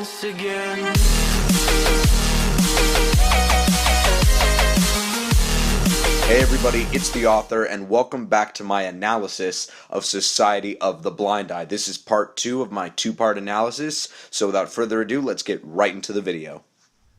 once again. Hey everybody, it's the author, and welcome back to my analysis of Society of the Blind Eye. This is part 2 of my 2-part analysis, so without further ado, let's get right into the video.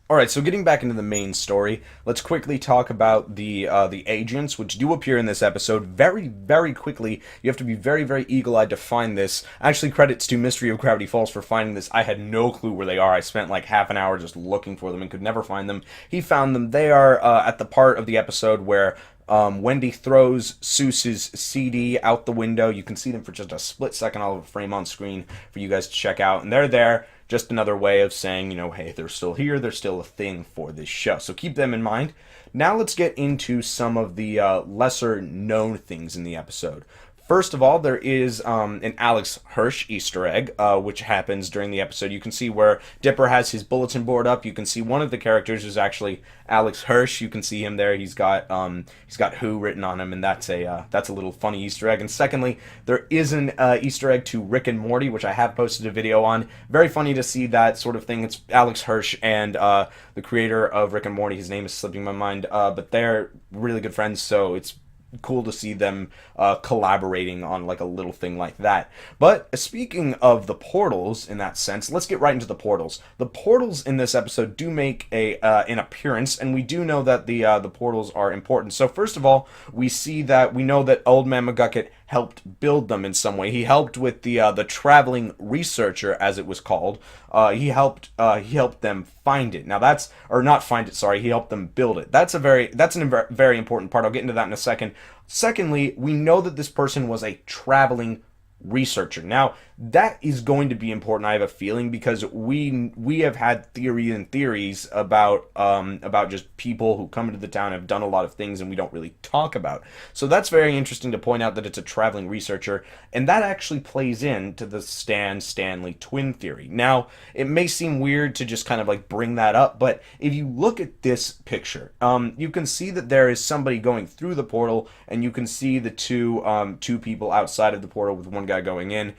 Alright, so getting back into the main story, let's quickly talk about the agents, which do appear in this episode very, very quickly. You have to be very, very eagle-eyed to find this. Actually, credits to Mystery of Gravity Falls for finding this. I had no clue where they are. I spent like half an hour just looking for them and could never find them. He found them. They are at the part of the episode where Wendy throws Seuss's CD out the window. You can see them for just a split second. I'll have a frame on screen for you guys to check out. And they're there. Just another way of saying, hey, they're still here. They're still a thing for this show. So keep them in mind. Now let's get into some of the lesser known things in the episode. First of all, there is an Alex Hirsch Easter egg, which happens during the episode. You can see where Dipper has his bulletin board up. You can see one of the characters is actually Alex Hirsch. You can see him there. He's got Who written on him, and that's a little funny Easter egg. And secondly, there is an Easter egg to Rick and Morty, which I have posted a video on. Very funny to see that sort of thing. It's Alex Hirsch and the creator of Rick and Morty. His name is slipping my mind, but they're really good friends, so it's cool to see them collaborating on like a little thing like that. But speaking of the portals in that sense, let's get right into the portals. The portals in this episode do make an appearance, and we do know that the portals are important. So first of all, we know that Old Man McGucket helped build them in some way. He helped with the traveling researcher, as it was called. He helped them find it. Now that's, or not find it, sorry. He helped them build it. That's a very important part. I'll get into that in a second. Secondly, we know that this person was a traveling researcher. Now, that is going to be important, I have a feeling, because we have had theories about just people who come into the town, have done a lot of things, and we don't really talk about. So that's very interesting to point out that it's a traveling researcher, and that actually plays into the Stanley twin theory. Now, it may seem weird to just kind of like bring that up, but if you look at this picture, you can see that there is somebody going through the portal, and you can see the two people outside of the portal with one guy going in.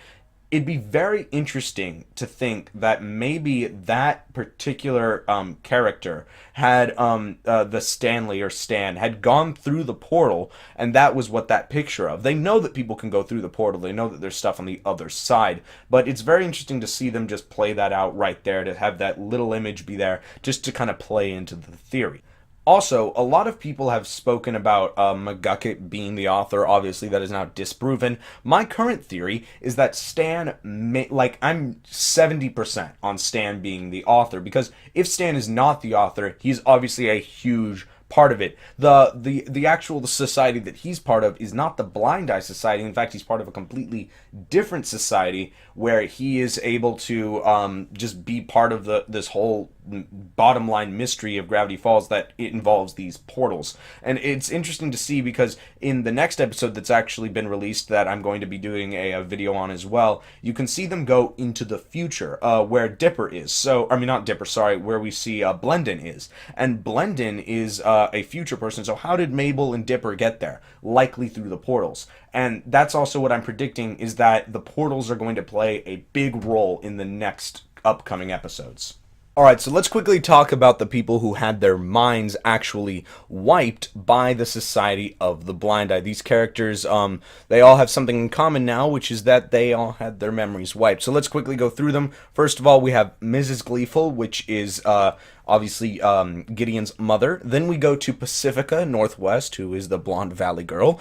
It'd be very interesting to think that maybe that particular character had the Stanley or Stan had gone through the portal, and that was what that picture of. They know that people can go through the portal. They know that there's stuff on the other side, but it's very interesting to see them just play that out right there, to have that little image be there just to kind of play into the theory. Also, a lot of people have spoken about McGucket being the author. Obviously, that is now disproven. My current theory is that Stan, I'm 70% on Stan being the author, because if Stan is not the author, he's obviously a huge part of it. The actual society that he's part of is not the Blind Eye Society. In fact, he's part of a completely different society where he is able to just be part of this whole bottom line mystery of Gravity Falls, that it involves these portals. And it's interesting to see, because in the next episode that's actually been released, that I'm going to be doing a video on as well, you can see them go into the future where Dipper is. So, I mean, not Dipper, sorry, where we see Blendin is. And Blendin is a future person. So how did Mabel and Dipper get there? Likely through the portals. And that's also what I'm predicting, is that the portals are going to play a big role in the next upcoming episodes. Alright, so let's quickly talk about the people who had their minds actually wiped by the Society of the Blind Eye. These characters, they all have something in common now, which is that they all had their memories wiped. So let's quickly go through them. First of all, we have Mrs. Gleeful, which is obviously Gideon's mother. Then we go to Pacifica Northwest, who is the blonde valley girl.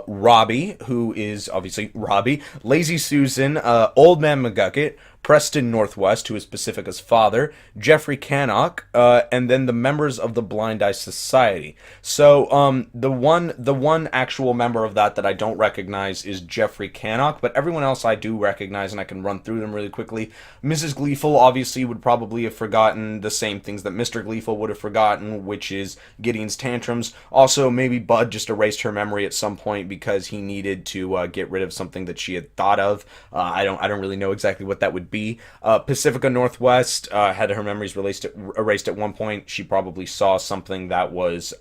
Robbie, who is obviously Robbie. Lazy Susan, Old Man McGucket. Preston Northwest, who is Pacifica's father, Jeffrey Cannock, and then the members of the Blind Eye Society. So the one actual member of that I don't recognize is Jeffrey Cannock, but everyone else I do recognize, and I can run through them really quickly. Mrs. Gleeful obviously would probably have forgotten the same things that that Mr. Gleeful would have forgotten, which is Gideon's tantrums. Also, maybe Bud just erased her memory at some point because he needed to get rid of something that she had thought of. I don't really know exactly what that would be. Pacifica Northwest had her memories erased at one point. She probably saw something that was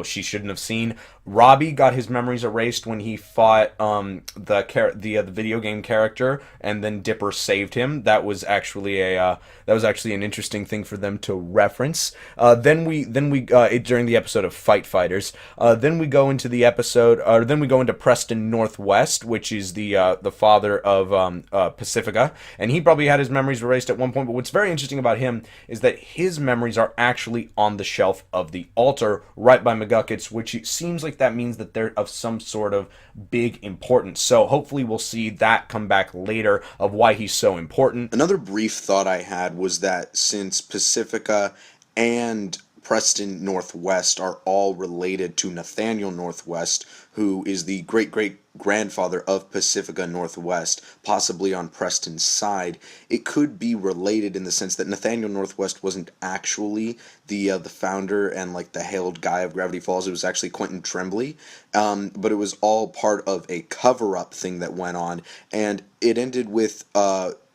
she shouldn't have seen. Robbie got his memories erased when he fought the video game character, and then Dipper saved him. That was actually an interesting thing for them to reference. During the episode of Fight Fighters, then we go into the episode, or then we go into Preston Northwest, which is the father of Pacifica, and he probably had his memories erased at one point. But what's very interesting about him is that his memories are actually on the shelf of the altar right by McGuckets, which seems like that means that they're of some sort of big importance. So hopefully we'll see that come back later of why he's so important. Another brief thought I had was that since Pacifica and Preston Northwest are all related to Nathaniel Northwest, who is the great-great-grandfather of Pacifica Northwest, possibly on Preston's side. It could be related in the sense that Nathaniel Northwest wasn't actually the founder and like the hailed guy of Gravity Falls. It was actually Quentin Tremblay, but it was all part of a cover-up thing that went on, and it ended with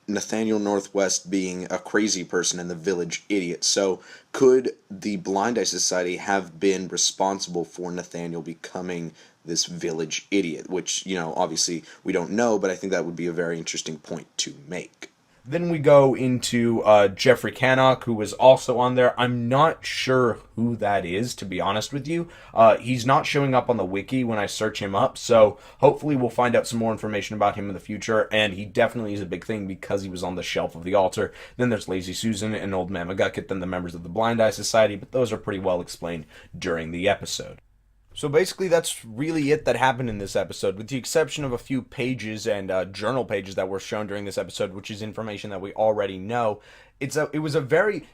Nathaniel Northwest being a crazy person and the village idiot. So could the Blind Eye Society have been responsible for Nathaniel becoming this village idiot? Which, obviously we don't know, but I think that would be a very interesting point to make. Then we go into Jeffrey Cannock, who was also on there. I'm not sure who that is, to be honest with you. He's not showing up on the wiki when I search him up, so hopefully we'll find out some more information about him in the future, and he definitely is a big thing because he was on the shelf of the altar. Then there's Lazy Susan and Old Man McGucket, then the members of the Blind Eye Society, but those are pretty well explained during the episode. So basically, that's really it that happened in this episode, with the exception of a few pages and journal pages that were shown during this episode, which is information that we already know. It was a very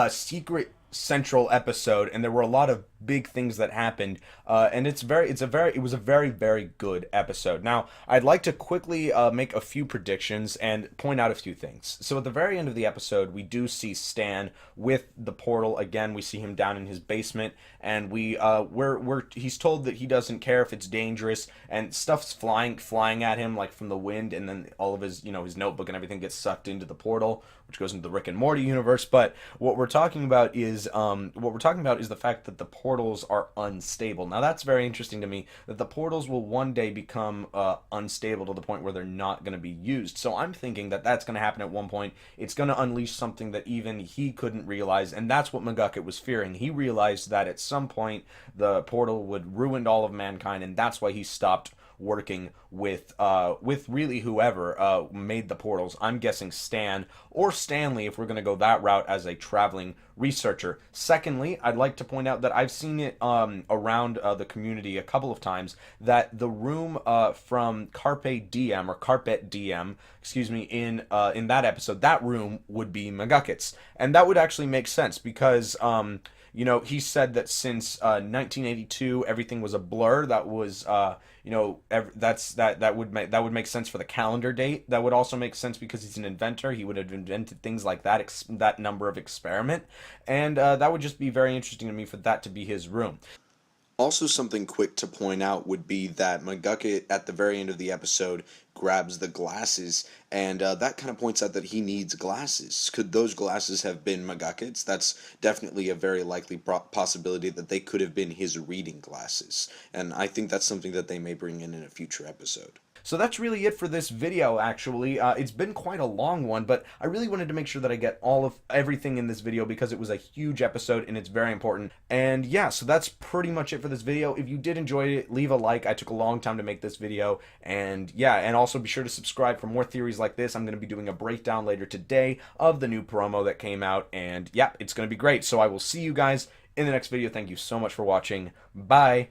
secret central episode, and there were a lot of big things that happened, and it was a very, very good episode. Now, I'd like to quickly make a few predictions and point out a few things. So at the very end of the episode, we do see Stan with the portal again. We see him down in his basement, and he's told that he doesn't care if it's dangerous, and stuff's flying at him like from the wind, and then all of his his notebook and everything gets sucked into the portal, which goes into the Rick and Morty universe. But what we're talking about is the fact that the portals are unstable. Now that's very interesting to me, that the portals will one day become unstable to the point where they're not going to be used. So I'm thinking that that's going to happen at one point. It's going to unleash something that even he couldn't realize, and that's what McGucket was fearing. He realized that at some point the portal would ruin all of mankind, and that's why he stopped working with really whoever made the portals. I'm guessing Stan or Stanley, if we're going to go that route, as a traveling researcher. Secondly, I'd like to point out that I've seen it around the community a couple of times, that the room from Carpe Diem, or Carpet Diem, excuse me, in that episode, that room would be McGucket's, and that would actually make sense because he said that since 1982 everything was a blur. That was that would make sense for the calendar date. That would also make sense because he's an inventor. He would have invented things like that number of experiment, and that would just be very interesting to me for that to be his room. Also, something quick to point out would be that McGucket, at the very end of the episode, grabs the glasses, and that kind of points out that he needs glasses. Could those glasses have been McGucket's? That's definitely a very likely possibility that they could have been his reading glasses, and I think that's something that they may bring in a future episode. So that's really it for this video, actually. It's been quite a long one, but I really wanted to make sure that I get all of everything in this video because it was a huge episode and it's very important. And yeah, so that's pretty much it for this video. If you did enjoy it, leave a like. I took a long time to make this video. And yeah, and also be sure to subscribe for more theories like this. I'm going to be doing a breakdown later today of the new promo that came out. And yeah, it's going to be great. So I will see you guys in the next video. Thank you so much for watching. Bye.